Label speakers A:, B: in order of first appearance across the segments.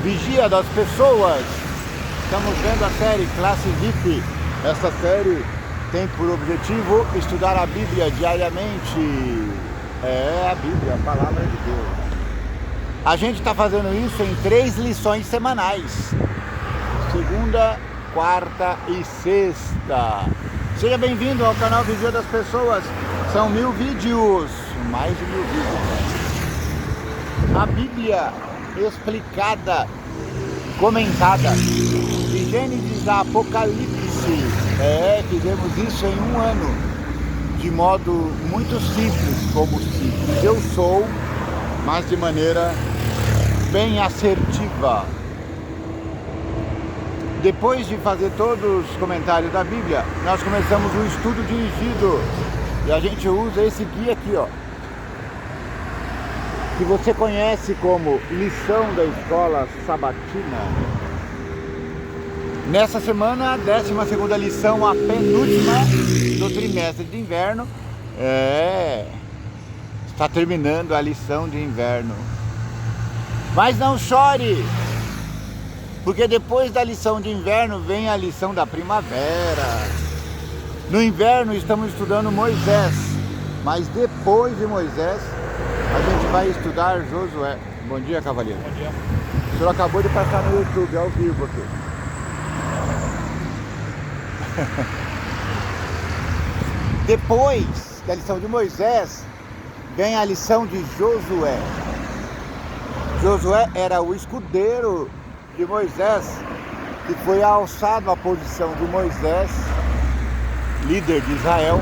A: Vigia das Pessoas. Estamos vendo a série Classe VIP. Essa série tem por objetivo estudar a Bíblia diariamente. É a Bíblia, a palavra de Deus. A gente está fazendo isso em 3 lições semanais. Segunda, quarta e sexta. Seja bem-vindo ao canal Vigia das Pessoas. São 1000 vídeos, mais de 1000 vídeos. A Bíblia explicada, comentada, de Gênesis a Apocalipse. Fizemos isso em um ano, de modo muito simples, como simples eu sou, mas de maneira bem assertiva. Depois de fazer todos os comentários da Bíblia, nós começamos um estudo dirigido, e a gente usa esse guia aqui, ó, que você conhece como lição da escola sabatina. Nessa semana, a 12ª lição, a penúltima do trimestre de inverno. Está terminando a lição de inverno. Mas não chore, porque depois da lição de inverno vem a lição da primavera. No inverno estamos estudando Moisés, mas depois de Moisés a gente vai estudar Josué. Bom dia, cavaleiro.
B: Bom dia.
A: O senhor acabou de passar no YouTube, ao vivo aqui. Depois da lição de Moisés, vem a lição de Josué. Josué era o escudeiro de Moisés, que foi alçado à posição de Moisés, líder de Israel,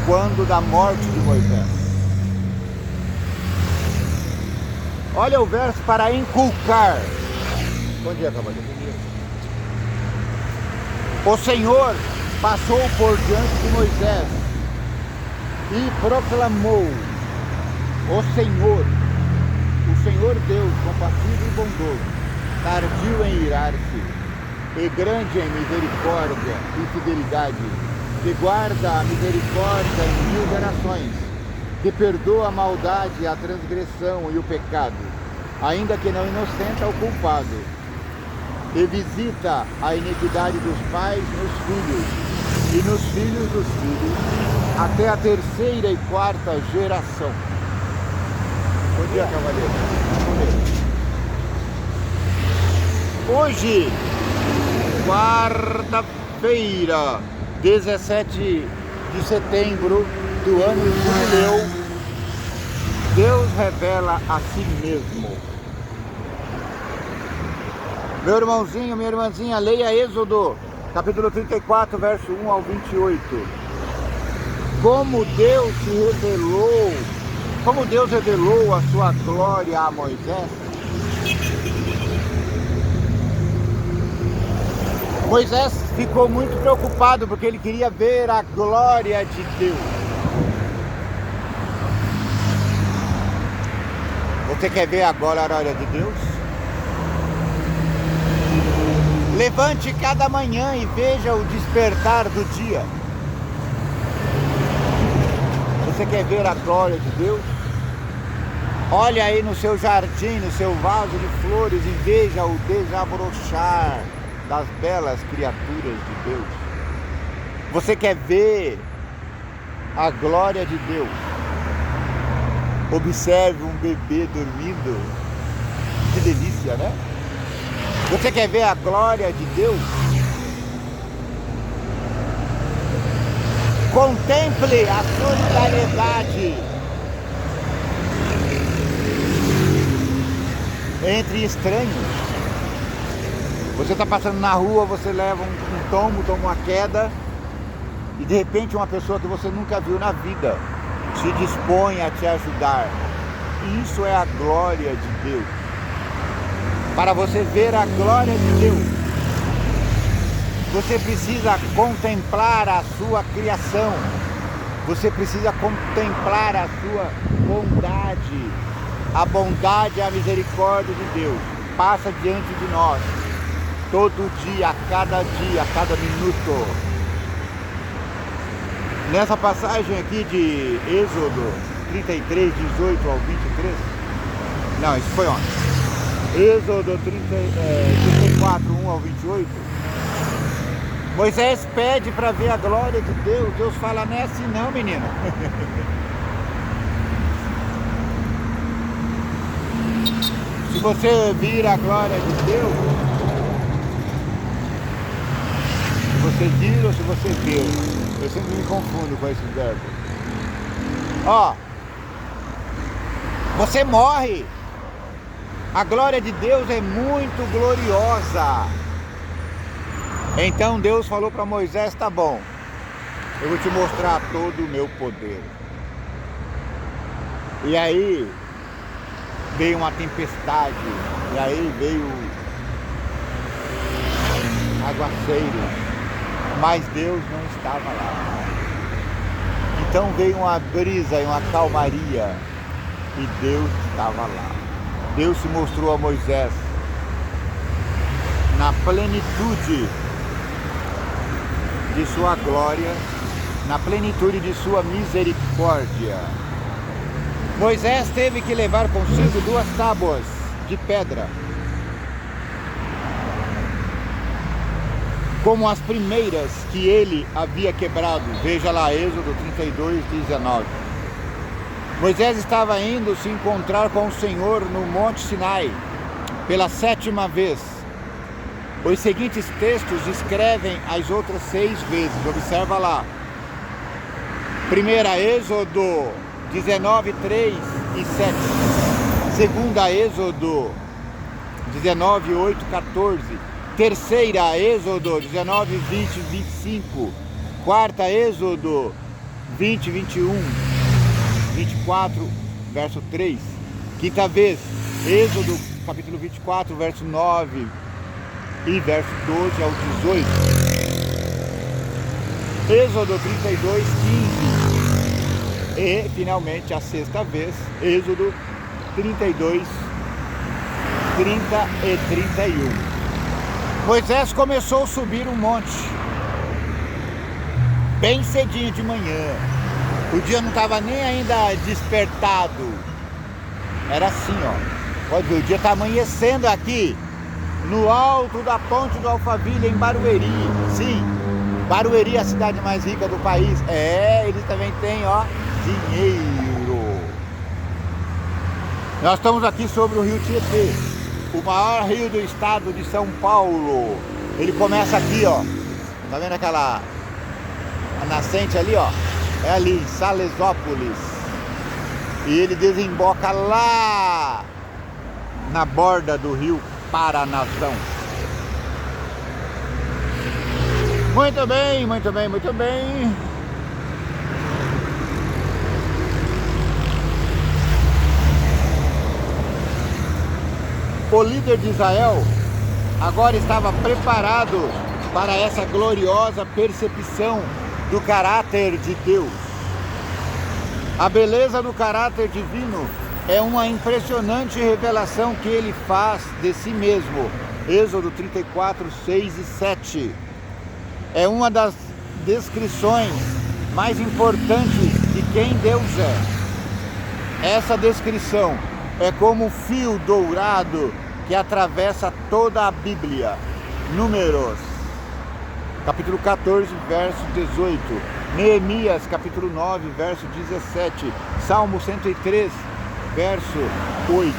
A: quando da morte de Moisés. Olha o verso para inculcar. Bom dia, cavaleiro. O Senhor passou por diante de Moisés e proclamou: o Senhor Deus, compassivo e bondoso, tardio em irar-se, e grande em misericórdia e fidelidade, que guarda a misericórdia em 1000 gerações, que perdoa a maldade, a transgressão e o pecado, ainda que não inocenta o culpado, e visita a iniquidade dos pais nos filhos, e nos filhos dos filhos, até a 3ª e 4ª geração. Bom dia, cavaleiro. Hoje, quarta-feira, 17 de setembro do ano jubileu, Deus revela a si mesmo. Meu irmãozinho, minha irmãzinha, leia Êxodo, capítulo 34, verso 1 ao 28. Como Deus revelou a sua glória a Moisés. Moisés ficou muito preocupado porque ele queria ver a glória de Deus. Você quer ver a glória de Deus? Levante cada manhã e veja o despertar do dia. Você quer ver a glória de Deus? Olha aí no seu jardim, no seu vaso de flores e veja o desabrochar das belas criaturas de Deus. Você quer ver a glória de Deus? Observe um bebê dormindo. Que delícia, né? Você quer ver a glória de Deus? Contemple a solidariedade entre estranhos. Você está passando na rua, você leva um tombo, toma uma queda, e de repente uma pessoa que você nunca viu na vida se dispõe a te ajudar. Isso é a glória de Deus. Para você ver a glória de Deus, você precisa contemplar a sua criação. Você precisa contemplar a sua bondade. A bondade e a misericórdia de Deus passa diante de nós, todo dia, a cada minuto. Nessa passagem aqui de Êxodo 33, 18 ao 23, não, isso foi ontem. Êxodo 34, 1 ao 28. Moisés pede para ver a glória de Deus. Deus fala, não é assim não, menino. Se você vir a glória de Deus, se você vir ou se você vê, eu sempre me confundo com esses verbos. Ó, você morre. A glória de Deus é muito gloriosa. Então Deus falou para Moisés, tá bom, eu vou te mostrar todo o meu poder. E aí veio uma tempestade, e aí veio aguaceiro, mas Deus não estava lá. Então veio uma brisa e uma calmaria, e Deus estava lá. Deus se mostrou a Moisés na plenitude de sua glória, na plenitude de sua misericórdia. Moisés teve que levar consigo 2 tábuas de pedra, como as primeiras que ele havia quebrado. Veja lá, Êxodo 32, 19. Moisés estava indo se encontrar com o Senhor no Monte Sinai pela 7ª vez. Os seguintes textos descrevem as outras 6 vezes. Observa lá. Primeira, Êxodo 19, 3 e 7. Segunda, Êxodo 19, 8, 14. Terceira, Êxodo 19, 20, 25. Quarta, Êxodo 20, 21, 24, verso 3. Quinta vez, Êxodo capítulo 24, verso 9 e verso 12 ao 18. Êxodo 32, 15. E, finalmente, a 6ª vez, Êxodo 32, 30 e 31. Moisés começou a subir um monte, bem cedinho de manhã. O dia não estava nem ainda despertado. Era assim, ó. Pode ver, o dia está amanhecendo aqui, no alto da ponte do Alphaville, em Barueri. Sim, Barueri é a cidade mais rica do país. É, eles também têm, ó, dinheiro. Nós estamos aqui sobre o rio Tietê, o maior rio do estado de São Paulo. Ele começa aqui, ó. Tá vendo aquela a nascente ali, ó? É ali, em Salesópolis. E ele desemboca lá na borda do rio Paranazão. Muito bem, muito bem, muito bem. O líder de Israel agora estava preparado para essa gloriosa percepção do caráter de Deus. A beleza do caráter divino é uma impressionante revelação que ele faz de si mesmo. Êxodo 34, 6 e 7. É uma das descrições mais importantes de quem Deus é. Essa descrição é como um fio dourado que atravessa toda a Bíblia. Números, capítulo 14, verso 18. Neemias, capítulo 9, verso 17. Salmo 103, verso 8.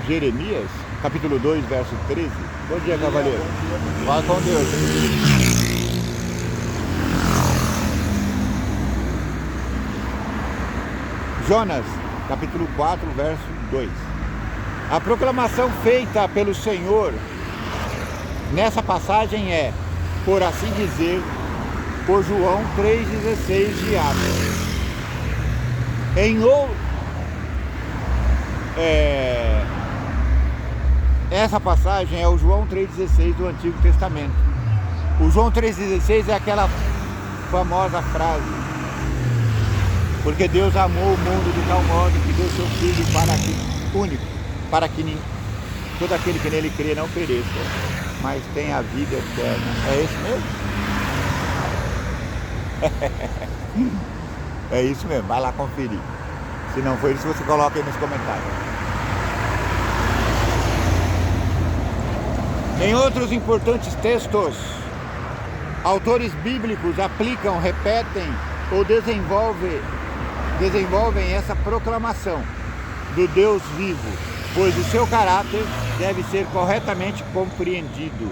A: Jeremias, capítulo 2, verso 13. Bom dia, cavaleiro. Vai com Deus. Jonas, capítulo 4, verso 2. A proclamação feita pelo Senhor nessa passagem é, por assim dizer, por João 3,16 de Atos. Essa passagem é o João 3,16 do Antigo Testamento. O João 3,16 é aquela famosa frase: porque Deus amou o mundo de tal modo que deu seu Filho único, para que todo aquele que nele crê não pereça, mas tenha a vida eterna. É isso mesmo? É isso mesmo, vai lá conferir. Se não for isso, você coloca aí nos comentários. Em outros importantes textos, autores bíblicos aplicam, repetem ou desenvolvem essa proclamação do Deus vivo, pois o seu caráter deve ser corretamente compreendido.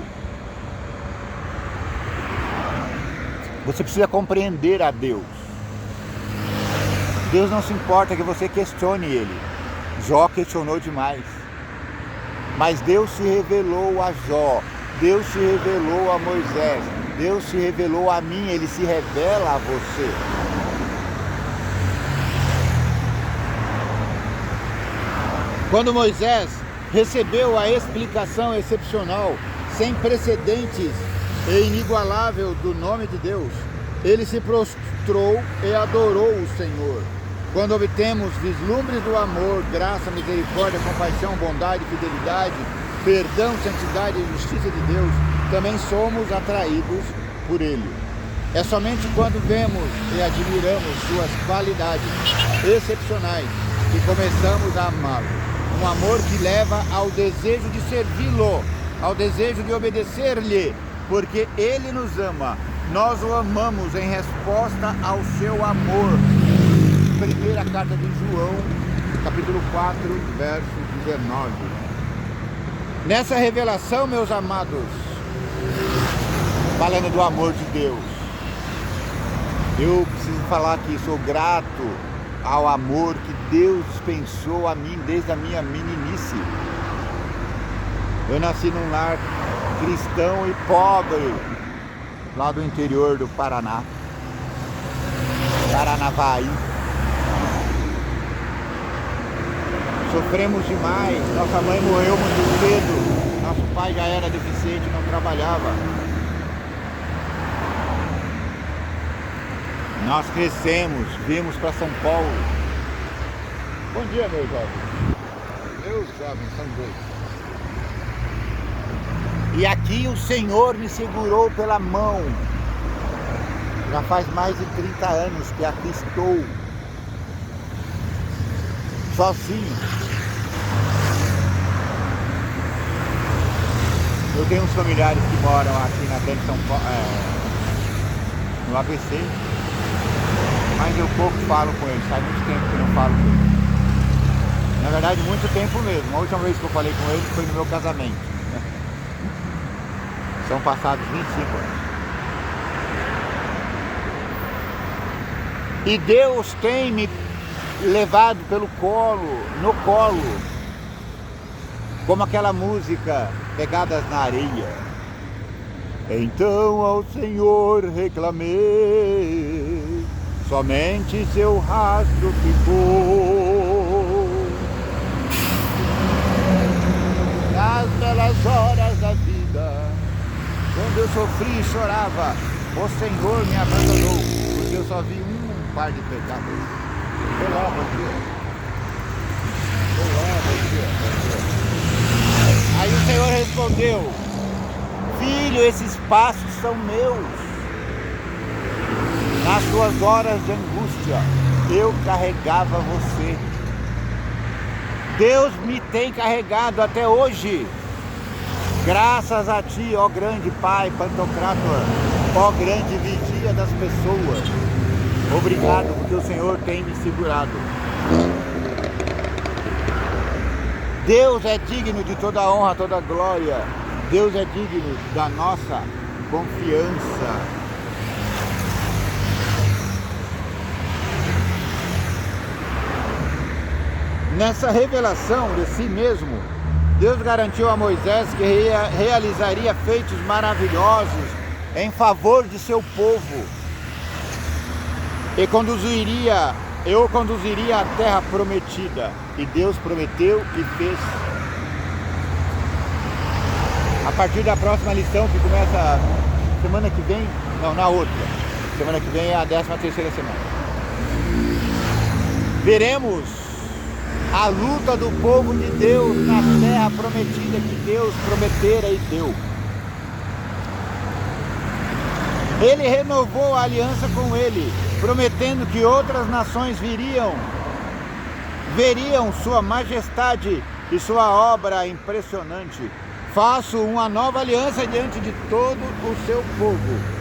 A: Você precisa compreender a Deus. Deus não se importa que você questione Ele. Jó questionou demais. Mas Deus se revelou a Jó, Deus se revelou a Moisés, Deus se revelou a mim, Ele se revela a você. Quando Moisés recebeu a explicação excepcional, sem precedentes e inigualável do nome de Deus, ele se prostrou e adorou o Senhor. Quando obtemos vislumbres do amor, graça, misericórdia, compaixão, bondade, fidelidade, perdão, santidade e justiça de Deus, também somos atraídos por Ele. É somente quando vemos e admiramos suas qualidades excepcionais que começamos a amá-lo. Um amor que leva ao desejo de servi-lo, ao desejo de obedecer-lhe, porque Ele nos ama. Nós o amamos em resposta ao seu amor. Primeira carta de João, capítulo 4, verso 19. Nessa revelação, meus amados, falando do amor de Deus, eu preciso falar que sou grato ao amor que Deus dispensou a mim desde a minha meninice. Eu nasci num lar cristão e pobre, lá do interior do Paraná, Paranavaí. Sofremos demais, nossa mãe morreu muito cedo, nosso pai já era deficiente, não trabalhava. Nós crescemos, viemos para São Paulo. Bom dia, meus jovens. Meus jovens, são dois. E aqui o Senhor me segurou pela mão. Já faz mais de 30 anos que aqui estou. Sozinho. Eu tenho uns familiares que moram aqui na Grande São Paulo, no ABC, mas eu pouco falo com eles, faz muito tempo que eu não falo com eles. Na verdade, muito tempo mesmo. A última vez que eu falei com eles foi no meu casamento. São passados 25 anos. E Deus tem me levado pelo colo, no colo, como aquela música, Pegadas na Areia. Então ao Senhor reclamei, somente seu rastro ficou. Nas belas horas da vida, quando eu sofri e chorava, o Senhor me abandonou, porque eu só vi um par de pecados. Olá, bom dia. Olá, bom dia. Aí o Senhor respondeu: filho, esses passos são meus. Nas suas horas de angústia, eu carregava você. Deus me tem carregado até hoje. Graças a ti, ó grande Pai Pantocrator, ó grande vigia das pessoas. Obrigado, porque o Senhor tem me segurado. Deus é digno de toda honra, toda glória. Deus é digno da nossa confiança. Nessa revelação de si mesmo, Deus garantiu a Moisés que realizaria feitos maravilhosos em favor de seu povo e o conduziria à terra prometida. E Deus prometeu e fez. A partir da próxima lição, que começa semana que vem, não, na outra. Semana que vem é a 13ª semana. Veremos a luta do povo de Deus na terra prometida que Deus prometera e deu. Ele renovou a aliança com ele, prometendo que outras nações veriam sua majestade e sua obra impressionante. Faço uma nova aliança diante de todo o seu povo.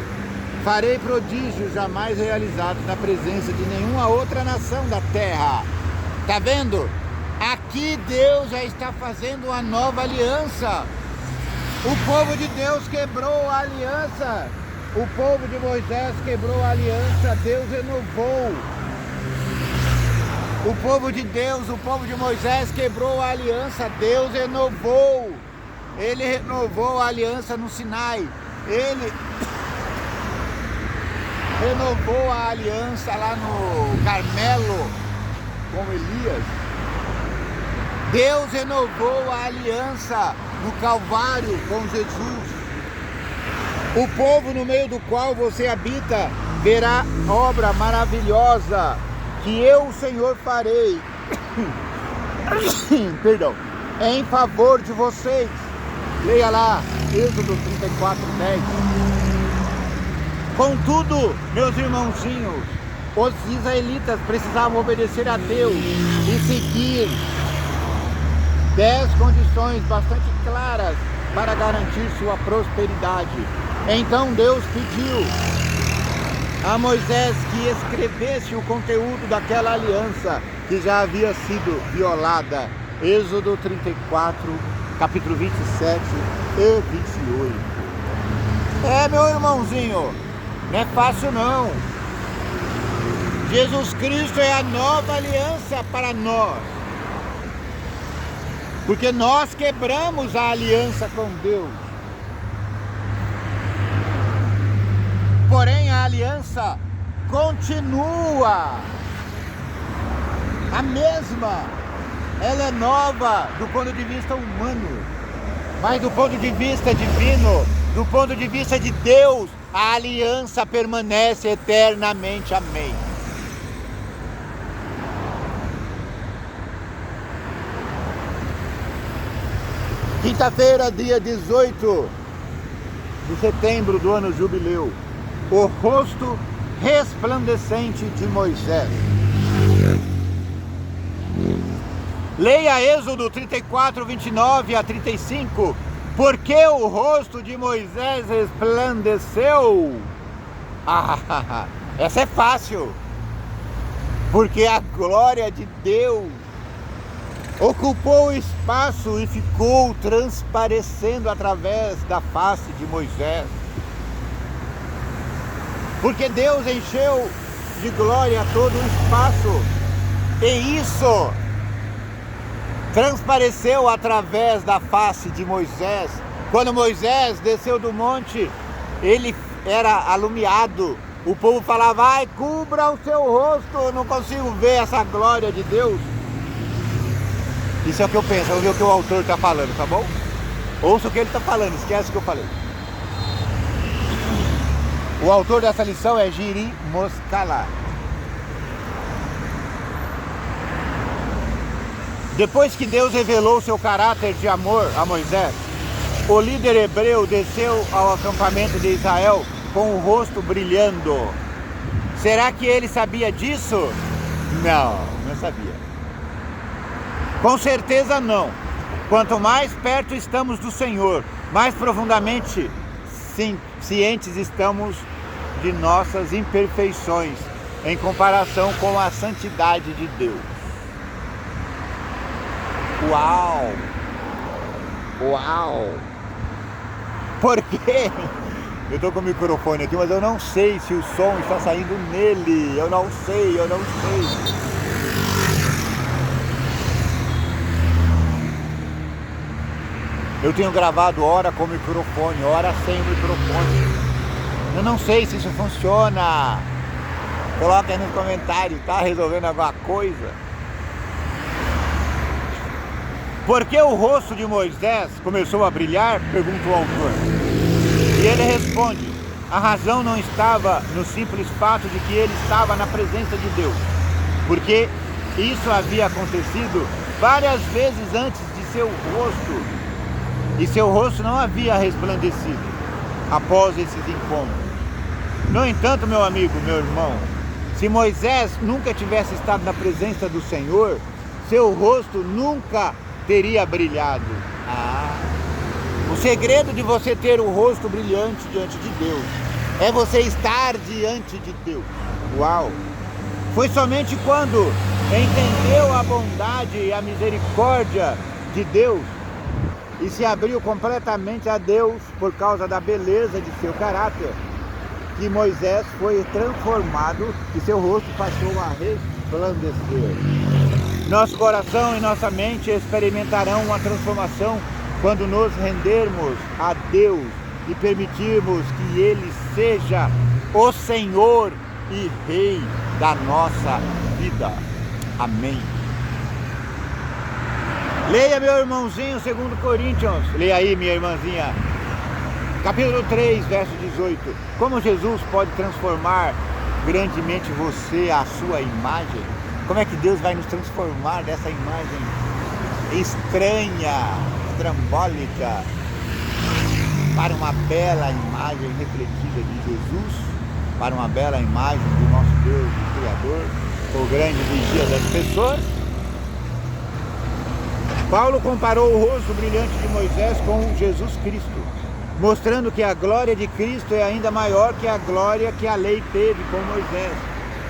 A: Farei prodígios jamais realizados na presença de nenhuma outra nação da terra. Tá vendo? Aqui Deus já está fazendo uma nova aliança. O povo de Deus quebrou a aliança. O povo de Moisés quebrou a aliança. Deus renovou. O povo de Deus, o povo de Moisés quebrou a aliança. Deus renovou. Ele renovou a aliança no Sinai. Ele renovou a aliança lá no Carmelo com Elias. Deus renovou a aliança no Calvário com Jesus. O povo no meio do qual você habita verá obra maravilhosa que eu, o Senhor, farei em favor de vocês. Leia lá, Êxodo 34:10. Contudo, meus irmãozinhos, os israelitas precisavam obedecer a Deus e seguir 10 condições bastante claras para garantir sua prosperidade. Então Deus pediu a Moisés que escrevesse o conteúdo daquela aliança que já havia sido violada. Êxodo 34, capítulo 27 e 28. Meu irmãozinho, não é fácil não. Jesus Cristo é a nova aliança para nós. Porque nós quebramos a aliança com Deus. Porém, a aliança continua a mesma. Ela é nova do ponto de vista humano, mas do ponto de vista divino, do ponto de vista de Deus, a aliança permanece eternamente. Amém. Quinta-feira, dia 18 de setembro do ano jubileu. O rosto resplandecente de Moisés. Leia Êxodo 34, 29 a 35. Porque o rosto de Moisés resplandeceu. Essa é fácil. Porque a glória de Deus ocupou o espaço e ficou transparecendo através da face de Moisés. Porque Deus encheu de glória todo o espaço, e isso transpareceu através da face de Moisés. Quando Moisés desceu do monte, ele era alumiado. O povo falava: ai, cubra o seu rosto, eu não consigo ver essa glória de Deus. Isso é o que eu penso, vamos ver o que o autor está falando, tá bom? Ouça o que ele está falando, esquece o que eu falei. O autor dessa lição é Jiri Moskala. Depois que Deus revelou seu caráter de amor a Moisés, o líder hebreu desceu ao acampamento de Israel com o rosto brilhando. Será que ele sabia disso? Não sabia. Com certeza não. Quanto mais perto estamos do Senhor, mais profundamente cientes estamos de nossas imperfeições em comparação com a santidade de Deus. Uau! Por quê? Eu estou com o microfone aqui, mas eu não sei se o som está saindo nele. Eu não sei. Eu tenho gravado hora com microfone, hora sem microfone. Eu não sei se isso funciona. Coloca aí nos comentários, tá resolvendo alguma coisa? Por que o rosto de Moisés começou a brilhar? Pergunta o autor. E ele responde: a razão não estava no simples fato de que ele estava na presença de Deus, porque isso havia acontecido várias vezes antes de seu rosto, e seu rosto não havia resplandecido após esses encontros. No entanto, meu amigo, meu irmão, se Moisés nunca tivesse estado na presença do Senhor, seu rosto nunca teria brilhado. O segredo de você ter o rosto brilhante diante de Deus é você estar diante de Deus. Uau! Foi somente quando entendeu a bondade e a misericórdia de Deus e se abriu completamente a Deus por causa da beleza de seu caráter, que Moisés foi transformado e seu rosto passou a resplandecer. Nosso coração e nossa mente experimentarão uma transformação quando nos rendermos a Deus e permitirmos que Ele seja o Senhor e Rei da nossa vida. Amém. Leia, meu irmãozinho, 2 Coríntios. Leia aí, minha irmãzinha. Capítulo 3, verso 18. Como Jesus pode transformar grandemente você, a sua imagem? Como é que Deus vai nos transformar dessa imagem estranha, estrambólica, para uma bela imagem refletida de Jesus, para uma bela imagem do nosso Deus, o Criador, o grande vigia das pessoas? Paulo comparou o rosto brilhante de Moisés com Jesus Cristo, mostrando que a glória de Cristo é ainda maior que a glória que a lei teve com Moisés,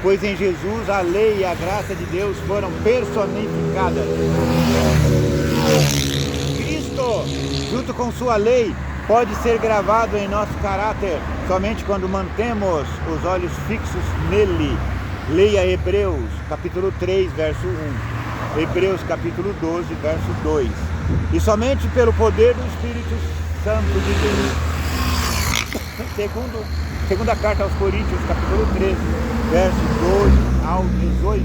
A: pois em Jesus a lei e a graça de Deus foram personificadas. Cristo, junto com sua lei, pode ser gravado em nosso caráter somente quando mantemos os olhos fixos nele. Leia Hebreus, capítulo 3, verso 1. Hebreus, capítulo 12, verso 2. E somente pelo poder do Espírito Santo de Deus. Segunda carta aos Coríntios, capítulo 13, verso 12 ao 18.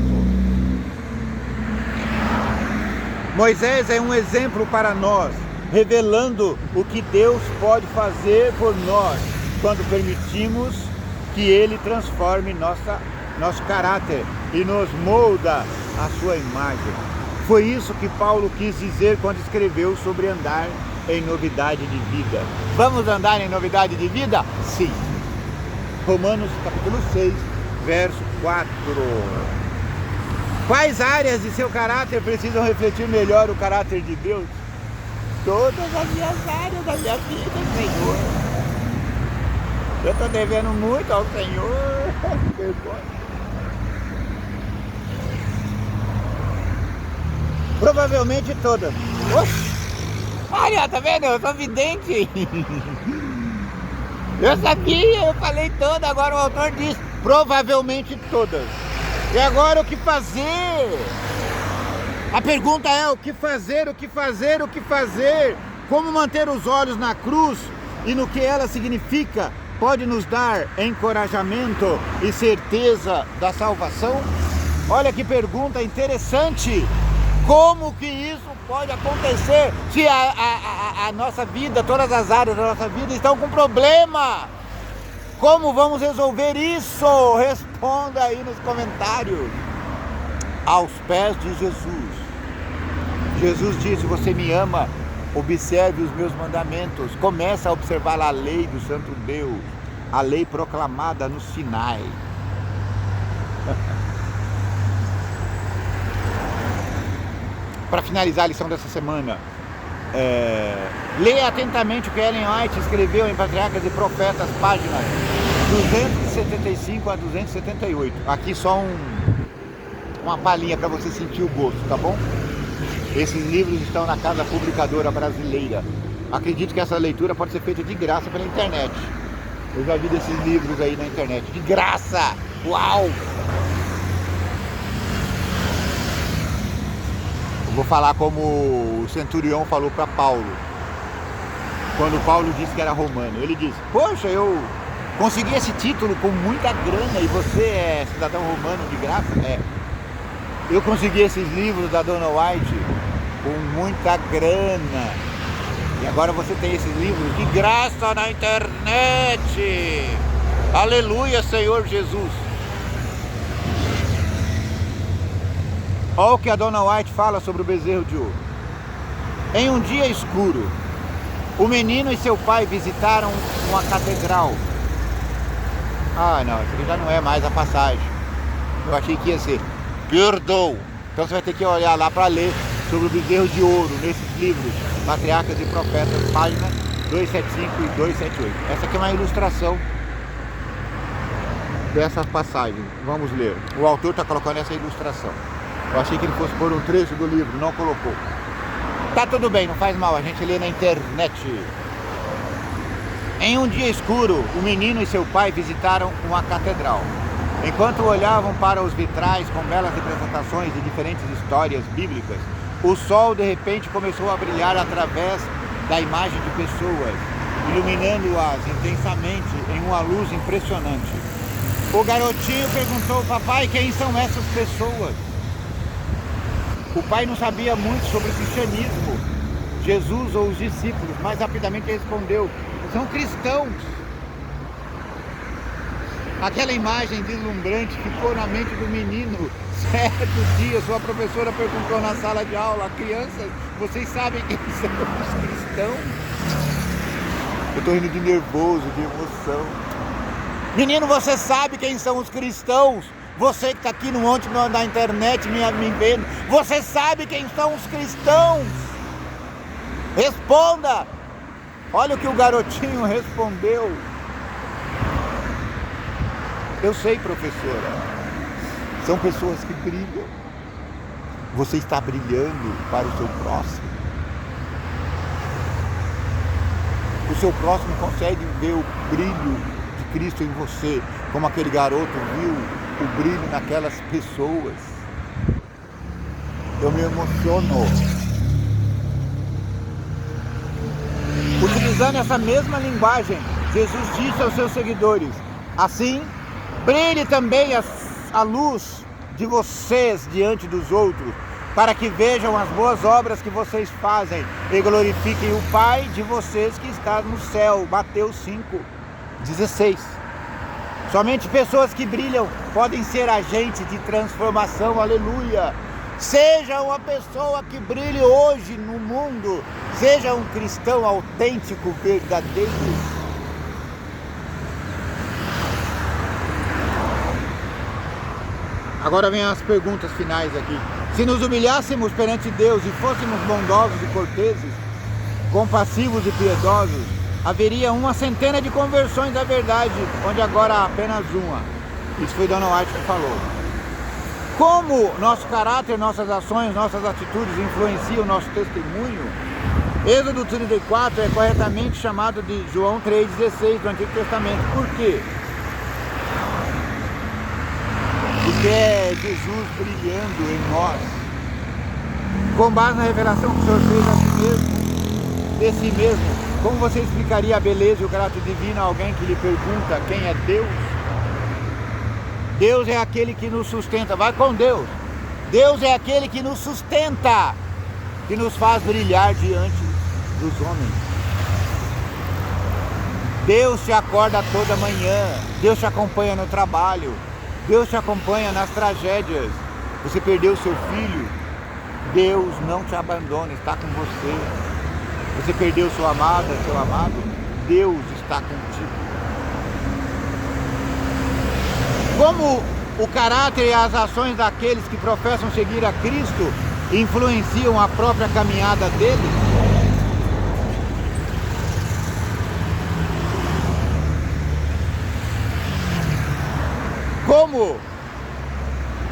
A: Moisés é um exemplo para nós, revelando o que Deus pode fazer por nós quando permitimos que Ele transforme nosso caráter e nos molda a sua imagem. Foi isso que Paulo quis dizer quando escreveu sobre andar em novidade de vida. Vamos andar em novidade de vida? Sim. Romanos capítulo 6, verso 4. Quais áreas de seu caráter precisam refletir melhor o caráter de Deus? Todas as minhas áreas da minha vida, Senhor. Eu estou devendo muito ao Senhor. Provavelmente todas. Oxi! Olha, tá vendo? Eu sou vidente. Eu sabia, eu falei todas, agora o autor diz provavelmente todas. E agora o que fazer? A pergunta é o que fazer, o que fazer, o que fazer? Como manter os olhos na cruz e no que ela significa pode nos dar encorajamento e certeza da salvação? Olha que pergunta interessante! Como que isso pode acontecer se a nossa vida, todas as áreas da nossa vida estão com problema? Como vamos resolver isso? Responda aí nos comentários. Aos pés de Jesus. Jesus disse: você me ama, observe os meus mandamentos. Começa a observar a lei do Santo Deus, a lei proclamada no Sinai. Para finalizar a lição dessa semana, leia atentamente o que Ellen White escreveu em Patriarcas e Profetas, páginas 275 a 278. Aqui só uma palhinha para você sentir o gosto, tá bom? Esses livros estão na Casa Publicadora Brasileira. Acredito que essa leitura pode ser feita de graça pela internet. Eu já vi desses livros aí na internet, de graça! Uau! Vou falar como o centurião falou para Paulo, quando Paulo disse que era romano. Ele disse: poxa, eu consegui esse título com muita grana e você é cidadão romano de graça? É. Eu consegui esses livros da Dona White com muita grana e agora você tem esses livros de graça na internet. Aleluia, Senhor Jesus. Olha o que a Dona White fala sobre o bezerro de ouro. Em um dia escuro, o menino e seu pai visitaram uma catedral. Ah, não, isso aqui já não é mais a passagem. Eu achei que ia ser perdoa. Então você vai ter que olhar lá para ler sobre o bezerro de ouro nesses livros, Patriarcas e Profetas, páginas 275 e 278. Essa aqui é uma ilustração dessas passagens. Vamos ler. O autor está colocando essa ilustração. Eu achei que ele fosse pôr um trecho do livro, não colocou. Tá tudo bem, não faz mal, a gente lê na internet. Em um dia escuro, o menino e seu pai visitaram uma catedral. Enquanto olhavam para os vitrais com belas representações de diferentes histórias bíblicas, o sol de repente começou a brilhar através da imagem de pessoas, iluminando-as intensamente em uma luz impressionante. O garotinho perguntou: papai, quem são essas pessoas? O pai não sabia muito sobre o cristianismo, Jesus ou os discípulos, mas rapidamente respondeu: são cristãos. Aquela imagem deslumbrante ficou na mente do menino. Certo dia, sua professora perguntou na sala de aula: crianças, vocês sabem quem são os cristãos? Eu tô rindo de nervoso, de emoção. Menino, você sabe quem são os cristãos? Você que está aqui no monte da internet me vendo, você sabe quem são os cristãos? Responda! Olha o que o garotinho respondeu. Eu sei, professora. São pessoas que brilham. Você está brilhando para o seu próximo. O seu próximo consegue ver o brilho de Cristo em você, como aquele garoto viu o brilho naquelas pessoas. Eu me emociono. Utilizando essa mesma linguagem, Jesus disse aos seus seguidores: assim, brilhe também a luz de vocês diante dos outros, para que vejam as boas obras que vocês fazem e glorifiquem o Pai de vocês que está no céu. Mateus 5:16. Somente pessoas que brilham podem ser agentes de transformação. Aleluia! Seja uma pessoa que brilhe hoje no mundo. Seja um cristão autêntico, verdadeiro. Agora vem as perguntas finais aqui. Se nos humilhássemos perante Deus e fôssemos bondosos e corteses, compassivos e piedosos, haveria 100 de conversões à verdade, onde agora há apenas uma. Isso foi Dona White que falou. Como nosso caráter, nossas ações, nossas atitudes influenciam o nosso testemunho? Êxodo 34 é corretamente chamado de João 3,16 do Antigo Testamento. Por quê? Porque é Jesus brilhando em nós. Com base na revelação que o Senhor fez a si mesmo, de si mesmo, como você explicaria a beleza e o caráter divino a alguém que lhe pergunta quem é Deus? Deus é aquele que nos sustenta. Vai com Deus. Deus é aquele que nos sustenta, que nos faz brilhar diante dos homens. Deus te acorda toda manhã. Deus te acompanha no trabalho. Deus te acompanha nas tragédias. Você perdeu seu filho, Deus não te abandona, está com você. Você perdeu sua amada, seu amado, Deus está contigo. Como o caráter e as ações daqueles que professam seguir a Cristo influenciam a própria caminhada deles? Como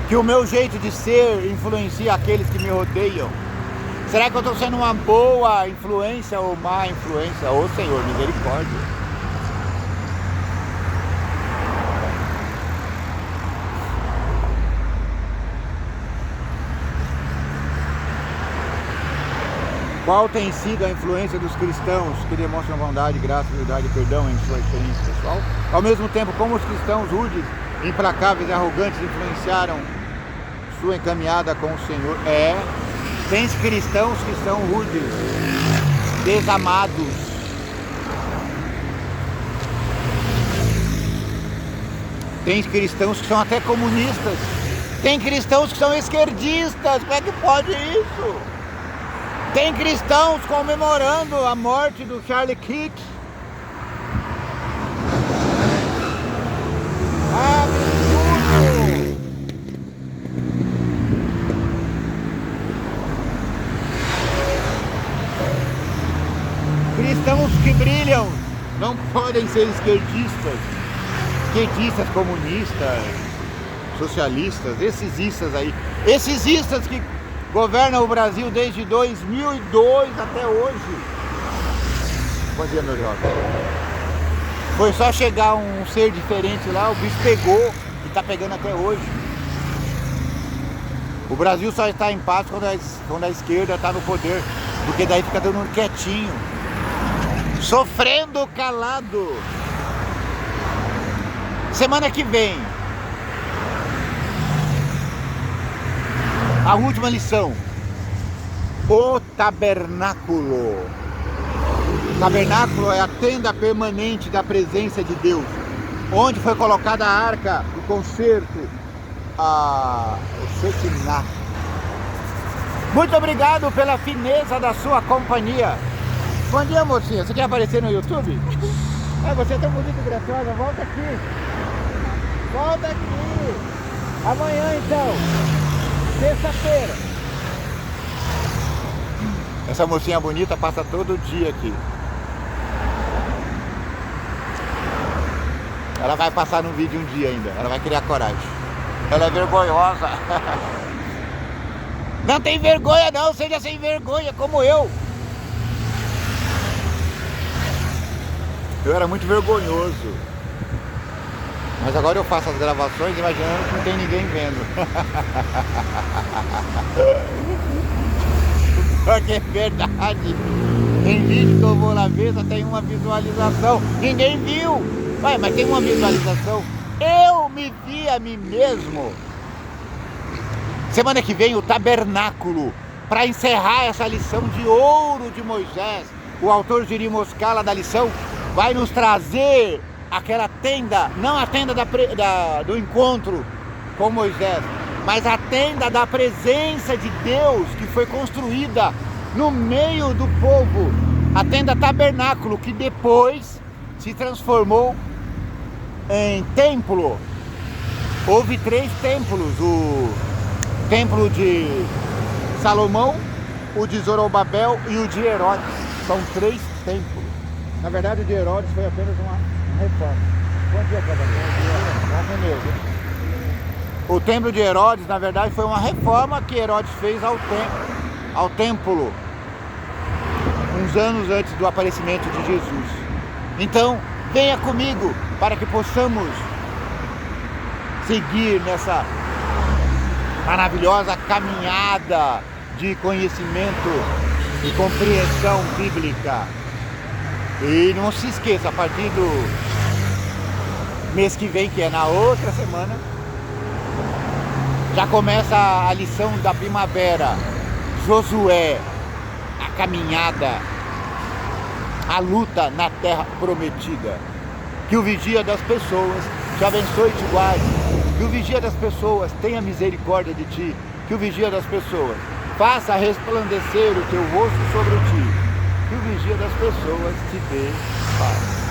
A: que o meu jeito de ser influencia aqueles que me rodeiam? Será que eu estou sendo uma boa influência ou má influência? Ô Senhor, misericórdia. Qual tem sido a influência dos cristãos que demonstram bondade, graça, humildade e perdão em sua experiência pessoal? Ao mesmo tempo, como os cristãos rudes, implacáveis e arrogantes influenciaram sua encaminhada com o Senhor? Tem cristãos que são rudes, desamados. Tem cristãos que são até comunistas. Tem cristãos que são esquerdistas. Como é que pode isso? Tem cristãos comemorando a morte do Charlie Kirk. não podem ser esquerdistas, comunistas, socialistas, esses istas aí, esses istas que governam o Brasil desde 2002 até hoje. Bom dia, meu jovem. Foi só chegar um ser diferente lá, o bicho pegou e tá pegando até hoje. O Brasil só está em paz quando a esquerda está no poder, porque daí fica dando quietinho, sofrendo calado. Semana que vem, a última lição, o tabernáculo. O tabernáculo é a tenda permanente da presença de Deus, onde foi colocada a arca, o concerto, o Shekinah. Muito obrigado pela fineza da sua companhia. Bom dia, mocinha. Você quer aparecer no YouTube? Você é tão bonita e graciosa. Volta aqui. Volta aqui. Amanhã, então. Sexta-feira. Essa mocinha bonita passa todo dia aqui. Ela vai passar no vídeo um dia ainda. Ela vai criar coragem. Ela é vergonhosa. Não tem vergonha não, seja sem vergonha como eu. Eu era muito vergonhoso. Mas agora eu faço as gravações imaginando que não tem ninguém vendo. Porque é verdade. Tem vídeo que eu vou lá ver, só tem uma visualização. Ninguém viu. Ué, mas tem uma visualização. Eu me vi a mim mesmo. Semana que vem o tabernáculo. Para encerrar essa lição de ouro de Moisés, o autor Jiri Moskala da lição vai nos trazer aquela tenda, não a tenda do encontro com Moisés, mas a tenda da presença de Deus que foi construída no meio do povo, a tenda tabernáculo que depois se transformou em templo. Houve 3 templos, o templo de Salomão, o de Zorobabel e o de Herodes. São 3 templos. Na verdade, o de Herodes foi apenas uma reforma. Bom dia, cavaleiro. O templo de Herodes, na verdade, foi uma reforma que Herodes fez ao templo, uns anos antes do aparecimento de Jesus. Então, venha comigo para que possamos seguir nessa maravilhosa caminhada de conhecimento e compreensão bíblica. E não se esqueça, a partir do mês que vem, que é na outra semana, já começa a lição da primavera, Josué, a caminhada, a luta na terra prometida. Que o vigia das pessoas te abençoe e te guarde. Que o vigia das pessoas tenha misericórdia de ti. Que o vigia das pessoas faça resplandecer o teu rosto sobre ti. Que o vigia das pessoas te dê paz.